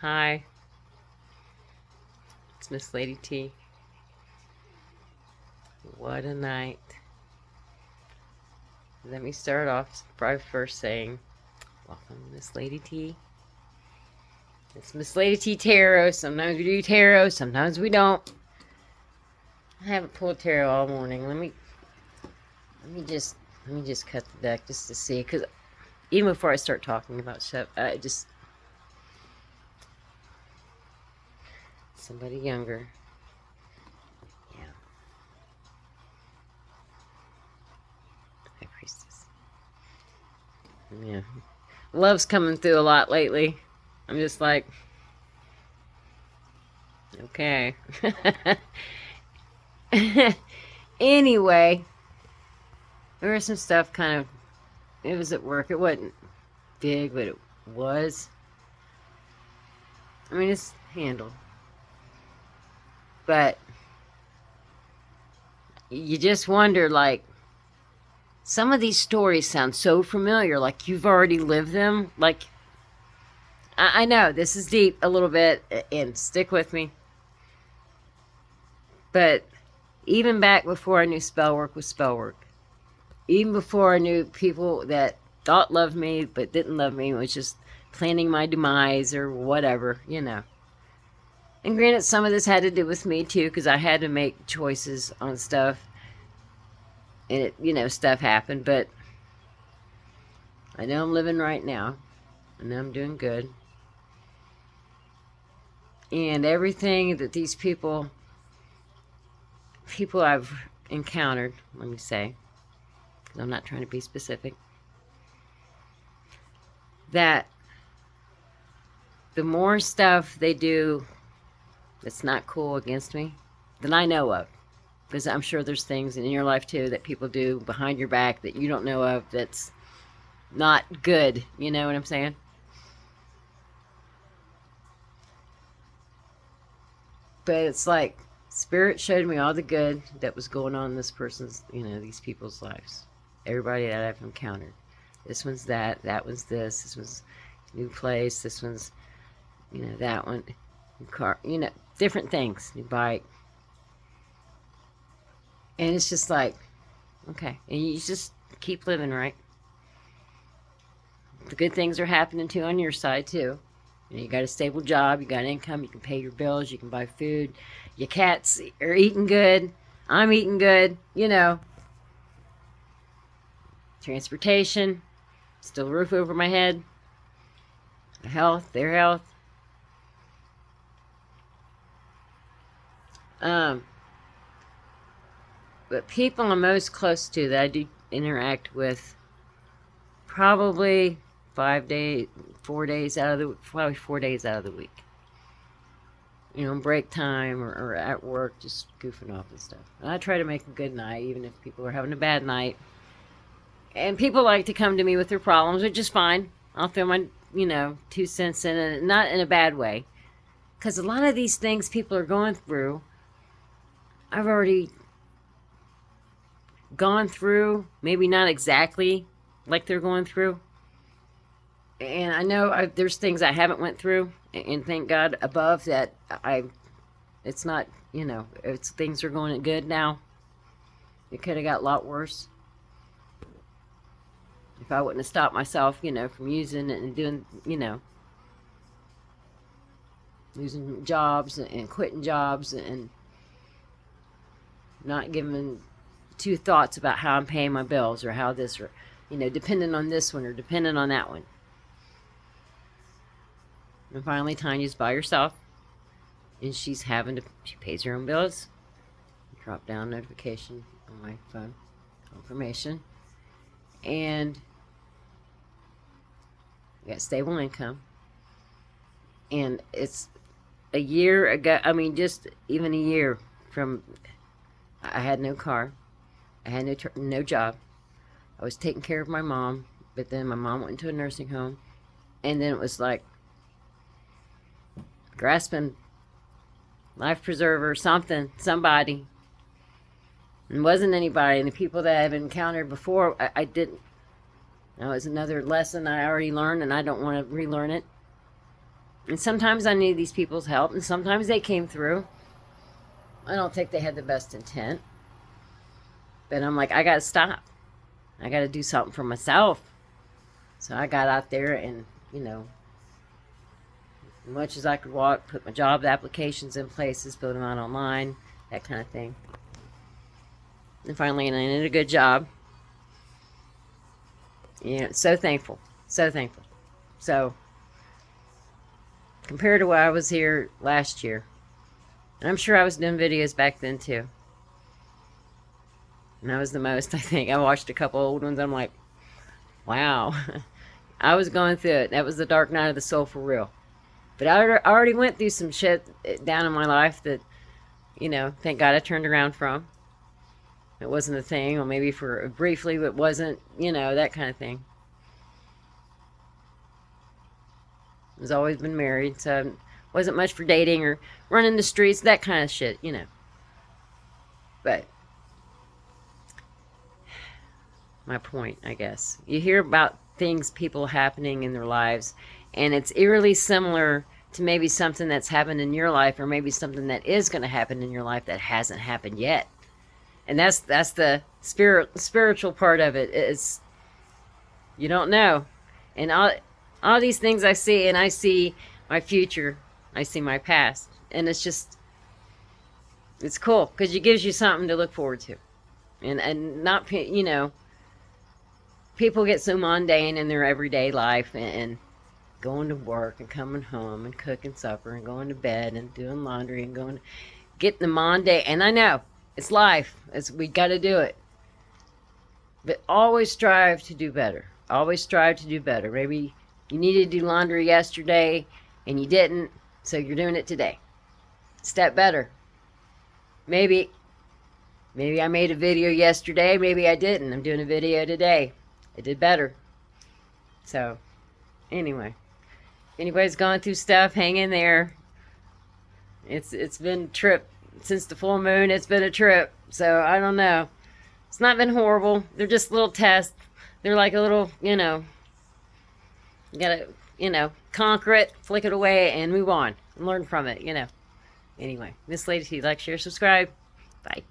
Hi, it's Miss Lady T. What a night. Let me start off by first saying, welcome, Miss Lady T. It's Miss Lady T Tarot. Sometimes we do tarot, sometimes we don't. I haven't pulled tarot all morning. Let me just let me just cut the deck just to see, because even before I start talking about stuff, I just somebody younger. Yeah, High Priestess. Yeah, love's coming through a lot lately. I'm just like, okay. Anyway, there was some stuff kind of. It was at work. It wasn't big, but it was. I mean, it's handled. But you just wonder, like, some of these stories sound so familiar, like you've already lived them. Like, I know this is deep a little bit, and stick with me. But even back before I knew spell work was spell work, even before I knew people that thought loved me but didn't love me, was just planning my demise or whatever, you know. And granted, some of this had to do with me too, because I had to make choices on stuff, and stuff happened. But I know I'm living right now. I know I'm doing good, and everything that these people I've encountered, let me say, because I'm not trying to be specific, that the more stuff they do that's not cool against me than I know of. Because I'm sure there's things in your life too that people do behind your back that you don't know of that's not good. You know what I'm saying? But it's like Spirit showed me all the good that was going on in this person's, these people's lives. Everybody that I've encountered. This one's that one's this one's new place, this one's, that one, new car, different things, new bike. And it's just like, okay. And you just keep living, right? The good things are happening too on your side too. You got a stable job, you got income, you can pay your bills, you can buy food. Your cats are eating good. I'm eating good, Transportation, still a roof over my head. Health, their health. Um, but people I'm most close to that I do interact with, probably 5 days, 4 days out of the probably 4 days out of the week. Break time or at work, just goofing off and stuff. And I try to make a good night, even if people are having a bad night. And people like to come to me with their problems, which is fine. I'll throw my, 2 cents in it, not in a bad way. Because a lot of these things people are going through, I've already gone through, maybe not exactly like they're going through. And I know there's things I haven't went through, and thank God above that it's not, it's things are going good now. It could have got a lot worse if I wouldn't have stopped myself, from using it and doing, losing jobs and quitting jobs and not giving two thoughts about how I'm paying my bills or how this, or, depending on this one or depending on that one. And finally, Tanya's by herself, and she pays her own bills. Drop down notification on my phone, confirmation, and I got stable income. And it's a year ago. I mean, just even a year from, I had no car, I had no job. I was taking care of my mom, but then my mom went into a nursing home, and then it was like grasping life preserver, somebody. It wasn't anybody. And the people that I've encountered before, I didn't. That was another lesson I already learned, and I don't want to relearn it. And sometimes I need these people's help, and sometimes they came through. I don't think they had the best intent. But I'm like, I got to stop. I got to do something for myself. So I got out there and, you know, as much as I could walk, put my job applications in places, build them out online, that kind of thing. And finally, I landed a good job. You know, so thankful. So thankful. So, compared to when I was here last year, and I'm sure I was doing videos back then too. And that was the most, I think. I watched a couple old ones. I'm like, wow. I was going through it. That was the dark night of the soul for real. But I already went through some shit down in my life that, you know, thank God I turned around from. It wasn't a thing, or maybe for briefly it wasn't, you know, that kind of thing. I've always been married, so it wasn't much for dating or running the streets, that kind of shit, you know. But my point, I guess. You hear about things, people happening in their lives, and it's eerily similar to maybe something that's happened in your life, or maybe something that is going to happen in your life that hasn't happened yet. And that's the spiritual part of it. Is you don't know. And all these things I see, and I see my future, I see my past, and it's cool because it gives you something to look forward to, and not, you know, people get so mundane in their everyday life and going to work and coming home and cooking supper and going to bed and doing laundry and getting the mundane. And I know it's life. We got to do it. But always strive to do better. Always strive to do better. Maybe you needed to do laundry yesterday and you didn't, so you're doing it today. Step better. Maybe I made a video yesterday, maybe I didn't. I'm doing a video today. I did better. So, anyway. If anybody's gone through stuff, hang in there. It's been a trip. Since the full moon, it's been a trip. So, I don't know. It's not been horrible. They're just little tests. They're like a little, you know, you gotta, you know, conquer it, flick it away, and move on. And learn from it, you know. Anyway, Miss Lady T, like, share, subscribe. Bye.